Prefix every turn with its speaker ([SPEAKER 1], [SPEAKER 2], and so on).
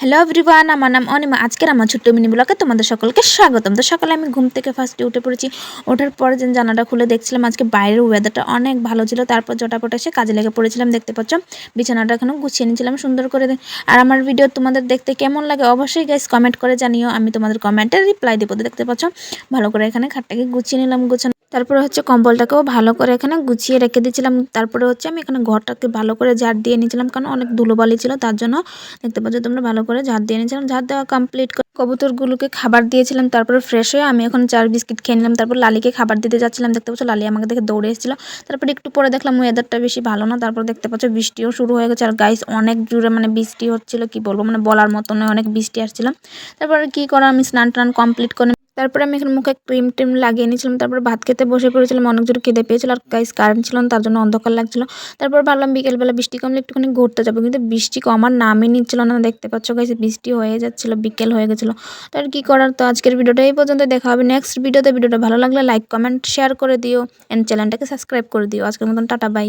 [SPEAKER 1] Hello everyone, আমার নাম অনিমা। আজকের আমার ছোট্ট মিনি ব্লগে তোমাদের সকলকে স্বাগতম। তো সকালে আমি ঘুম থেকে ফার্স্টে উঠে পড়েছি। ওঠার পরে যে জানালাটা খুলে দেখছিলাম আজকে বাইরের ওয়েদারটা অনেক ভালো ছিল। তারপর জটাপট এসে কাজে লেগে পড়েছিলাম। দেখতে পাচ্ছ বিছানাটা এখনো গুছিয়ে নিয়েছিলাম সুন্দর করে। আর আমার ভিডিও তোমাদের দেখতে কেমন লাগে অবশ্যই গাইস কমেন্ট করে জানিও, আমি তোমাদের কমেন্টের রিপ্লাই দেবো। দেখতে পাচ্ছ ভালো করে এখানে খাটটাকে গুছিয়ে নিলাম। তারপরে হচ্ছে কম্বলটাকেও ভালো করে এখানে গুছিয়ে রেখে দিয়েছিলাম। তারপরে হচ্ছে আমি এখানে ঘরটাকে ভালো করে ঝাড় দিয়ে নিয়েছিলাম, কারণ অনেক ধুলোবালি ছিল, তার জন্য দেখতে পাচ্ছ তোমরা ভালো করে ঝাড় দিয়ে নিয়েছিলাম। ঝাড় দেওয়া কমপ্লিট করে কবুতরগুলোকে খাবার দিয়েছিলাম। তারপরে ফ্রেশ হয়ে আমি এখন চার বিস্কিট খেয়ে নিলাম। তারপর লালিকে খাবার দিতে যাচ্ছিলাম। দেখতে পাচ্ছ লালি আমাকে দেখে দৌড়ে এসেছিল। তারপরে একটু পরে দেখলাম ওয়েদারটা বেশি ভালো না। তারপর দেখতে পাচ্ছ বৃষ্টিও শুরু হয়ে গেছে। আর গাইস অনেক জোরে বৃষ্টি হচ্ছিল, কি বলবো বলার মতো নয়, অনেক বৃষ্টি আসছিল। তারপরে কি করা, আমি স্নান টান কমপ্লিট করে তারপরে আমি এখানে মুখে ক্রিম টিম লাগিয়ে নিয়েছিলাম। তারপর ভাত খেতে বসে পড়েছিলাম। অনেক জোরে খিদে পেয়েছিল, আর গাইস কারেন্ট ছিল না, তার জন্য অন্ধকার লাগছিল। তারপর ভাবলাম বিকেলবেলা বৃষ্টি কমলে একটুখানি ঘুরতে যাবো, কিন্তু বৃষ্টি কমার নামই নিচ্ছিল না। দেখতে পাচ্ছ গাইস বৃষ্টি হয়ে যাচ্ছিল, বিকেল হয়ে গেছিলো। তার কি করার। তো আজকের ভিডিওটা এই পর্যন্ত, দেখা হবে নেক্সট ভিডিওতে। ভিডিওটা ভালো লাগলে লাইক কমেন্ট শেয়ার করে দিও, এন্ড চ্যানেলটাকে সাবস্ক্রাইব করে দিও। আজকের মতন টাটা বাই।